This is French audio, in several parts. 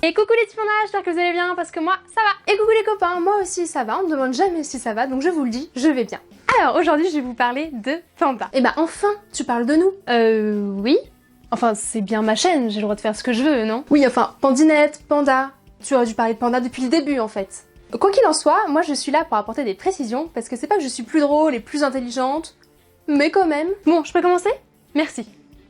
Et coucou les petits pandas, j'espère que vous allez bien parce que moi ça va. Et coucou les copains, moi aussi ça va, on me demande jamais si ça va donc je vous le dis, je vais bien. Alors aujourd'hui je vais vous parler de pandas. Et bah enfin, tu parles de nous. Oui. Enfin c'est bien ma chaîne, j'ai le droit de faire ce que je veux, non? Oui enfin, pandinette, panda, tu aurais dû parler de panda depuis le début en fait. Quoi qu'il en soit, moi je suis là pour apporter des précisions parce que c'est pas que je suis plus drôle et plus intelligente, mais quand même. Bon, je peux commencer? Merci.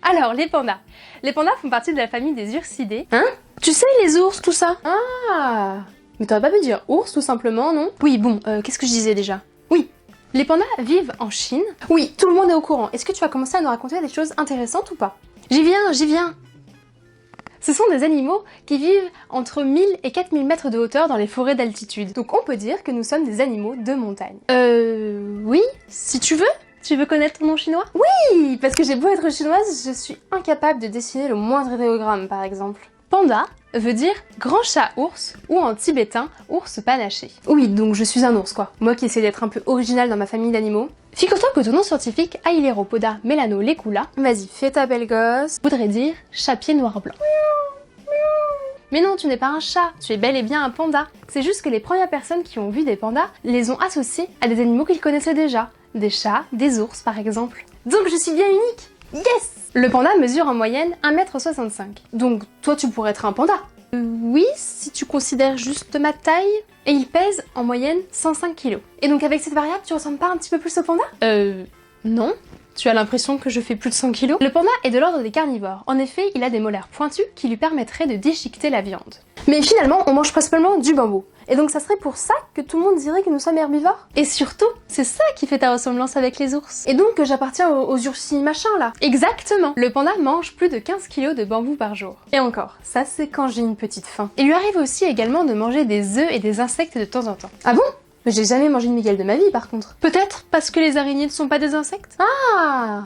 Alors, les pandas. Les pandas font partie de la famille des ursidés. Hein? Tu sais, les ours, tout ça? Ah! Mais t'aurais pas pu dire ours, tout simplement, non? Oui, bon, qu'est-ce que je disais déjà? Oui, les pandas vivent en Chine. Oui, tout le monde est au courant. Est-ce que tu vas commencer à nous raconter des choses intéressantes ou pas? J'y viens, j'y viens! Ce sont des animaux qui vivent entre 1000 et 4000 mètres de hauteur dans les forêts d'altitude. Donc on peut dire que nous sommes des animaux de montagne. Oui, si tu veux. Tu veux connaître ton nom chinois? Oui, parce que j'ai beau être chinoise, je suis incapable de dessiner le moindre idéogramme, par exemple. Panda veut dire grand chat ours, ou en tibétain, ours panaché. Oui, donc je suis un ours, quoi. Moi qui essaie d'être un peu original dans ma famille d'animaux. Figure-toi que ton nom scientifique, Aileropoda melanolecula, vas-y, fais ta belle gosse, voudrait dire chat pied noir blanc. Mais non, tu n'es pas un chat, tu es bel et bien un panda. C'est juste que les premières personnes qui ont vu des pandas les ont associés à des animaux qu'ils connaissaient déjà. Des chats, des ours par exemple. Donc je suis bien unique. Yes! Le panda mesure en moyenne 1,65 m. Donc toi tu pourrais être un panda. Oui, si tu considères juste ma taille. Et il pèse en moyenne 105 kg. Et donc avec cette variable, tu ressembles pas un petit peu plus au panda? Non. Tu as l'impression que je fais plus de 100 kg? Le panda est de l'ordre des carnivores. En effet, il a des molaires pointus qui lui permettraient de déchiqueter la viande. Mais finalement, on mange principalement du bambou. Et donc ça serait pour ça que tout le monde dirait que nous sommes herbivores? Et surtout, c'est ça qui fait ta ressemblance avec les ours. Et donc que j'appartiens aux ursis machin là. Exactement. Le panda mange plus de 15 kg de bambou par jour. Et encore, ça c'est quand j'ai une petite faim. Il lui arrive aussi également de manger des œufs et des insectes de temps en temps. Ah bon? Mais j'ai jamais mangé une migale de ma vie par contre. Peut-être parce que les araignées ne sont pas des insectes? Ah!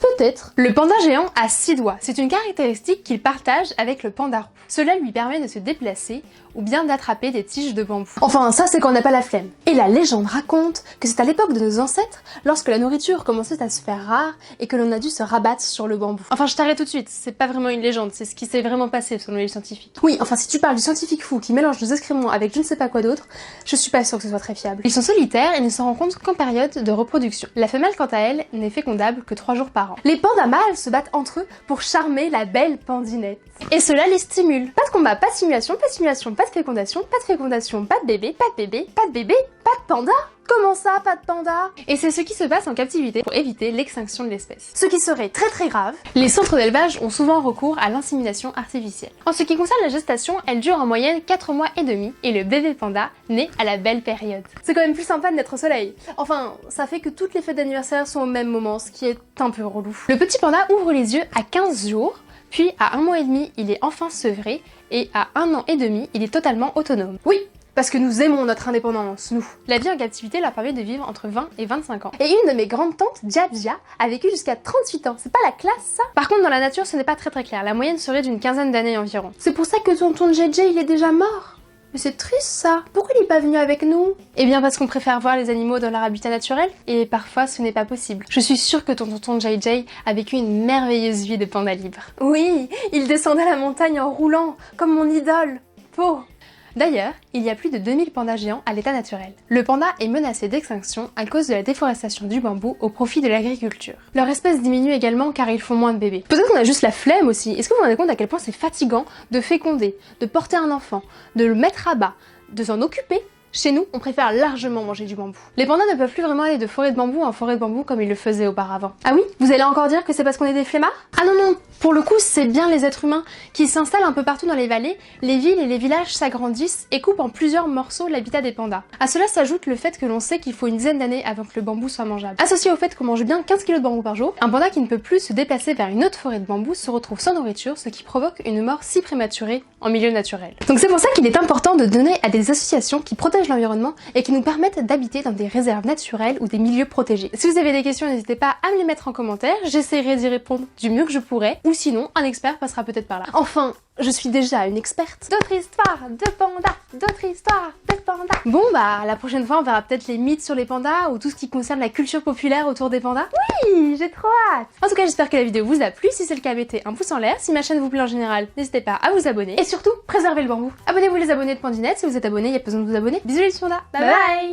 Peut-être. Le panda géant a 6 doigts. C'est une caractéristique qu'il partage avec le panda roux. Cela lui permet de se déplacer ou bien d'attraper des tiges de bambou. Enfin, ça c'est quand on n'a pas la flemme. Et la légende raconte que c'est à l'époque de nos ancêtres, lorsque la nourriture commençait à se faire rare et que l'on a dû se rabattre sur le bambou. Enfin, je t'arrête tout de suite, c'est pas vraiment une légende, c'est ce qui s'est vraiment passé selon les scientifiques. Oui, enfin si tu parles du scientifique fou qui mélange nos excréments avec je ne sais pas quoi d'autre, je suis pas sûre que ce soit très fiable. Ils sont solitaires et ne s'en rendent compte qu'en période de reproduction. La femelle, quant à elle, n'est fécondable que 3 jours par an. Les pandas mâles se battent entre eux pour charmer la belle pandinette. Et cela les stimule. Pas de combat, pas de simulation, pas de simulation, pas de fécondation, pas de fécondation, pas de bébé, pas de bébé, pas de bébé, pas de panda. Comment ça, pas de panda? Et c'est ce qui se passe en captivité pour éviter l'extinction de l'espèce. Ce qui serait très très grave. Les centres d'élevage ont souvent recours à l'insémination artificielle. En ce qui concerne la gestation, elle dure en moyenne 4 mois et demi et le bébé panda naît à la belle période. C'est quand même plus sympa de naître au soleil. Enfin, ça fait que toutes les fêtes d'anniversaire sont au même moment, ce qui est un peu relou. Le petit panda ouvre les yeux à 15 jours, puis à 1 mois et demi, il est enfin sevré et à 1 an et demi, il est totalement autonome. Oui! Parce que nous aimons notre indépendance, nous. La vie en captivité leur permet de vivre entre 20 et 25 ans. Et une de mes grandes tantes, Jabja, a vécu jusqu'à 38 ans. C'est pas la classe, ça? Par contre, dans la nature, ce n'est pas très clair. La moyenne serait d'une 15aine d'années environ. C'est pour ça que tonton JJ, il est déjà mort. Mais c'est triste, ça. Pourquoi il est pas venu avec nous? Eh bien, parce qu'on préfère voir les animaux dans leur habitat naturel, et parfois, ce n'est pas possible. Je suis sûre que ton tonton JJ a vécu une merveilleuse vie de panda libre. Oui, il descendait la montagne en roulant, comme mon idole. Pauvre. D'ailleurs, il y a plus de 2000 pandas géants à l'état naturel. Le panda est menacé d'extinction à cause de la déforestation du bambou au profit de l'agriculture. Leur espèce diminue également car ils font moins de bébés. Peut-être qu'on a juste la flemme aussi. Est-ce que vous vous rendez compte à quel point c'est fatigant de féconder, de porter un enfant, de le mettre à bas, de s'en occuper? Chez nous, on préfère largement manger du bambou. Les pandas ne peuvent plus vraiment aller de forêt de bambou en forêt de bambou comme ils le faisaient auparavant. Ah oui? Vous allez encore dire que c'est parce qu'on est des flemmards? Ah non non, pour le coup, c'est bien les êtres humains qui s'installent un peu partout dans les vallées, les villes et les villages s'agrandissent et coupent en plusieurs morceaux l'habitat des pandas. À cela s'ajoute le fait que l'on sait qu'il faut une dizaine d'années avant que le bambou soit mangeable. Associé au fait qu'on mange bien 15 kg de bambou par jour, un panda qui ne peut plus se déplacer vers une autre forêt de bambou se retrouve sans nourriture, ce qui provoque une mort si prématurée en milieu naturel. Donc c'est pour ça qu'il est important de donner à des associations qui protègent l'environnement et qui nous permettent d'habiter dans des réserves naturelles ou des milieux protégés. Si vous avez des questions, n'hésitez pas à me les mettre en commentaire, j'essaierai d'y répondre du mieux que je pourrai, ou sinon un expert passera peut-être par là. Enfin, Je suis déjà une experte. D'autres histoires de pandas, d'autres histoires de pandas. Bon bah la prochaine fois on verra peut-être les mythes sur les pandas ou tout ce qui concerne la culture populaire autour des pandas. Oui, j'ai trop hâte. En tout cas j'espère que la vidéo vous a plu, si c'est le cas mettez un pouce en l'air, si ma chaîne vous plaît en général n'hésitez pas à vous abonner et surtout préservez le bambou. Abonnez-vous les abonnés de Pandinette, si vous êtes abonnés il n'y a pas besoin de vous abonner. Bisous les petits pandas, bye bye.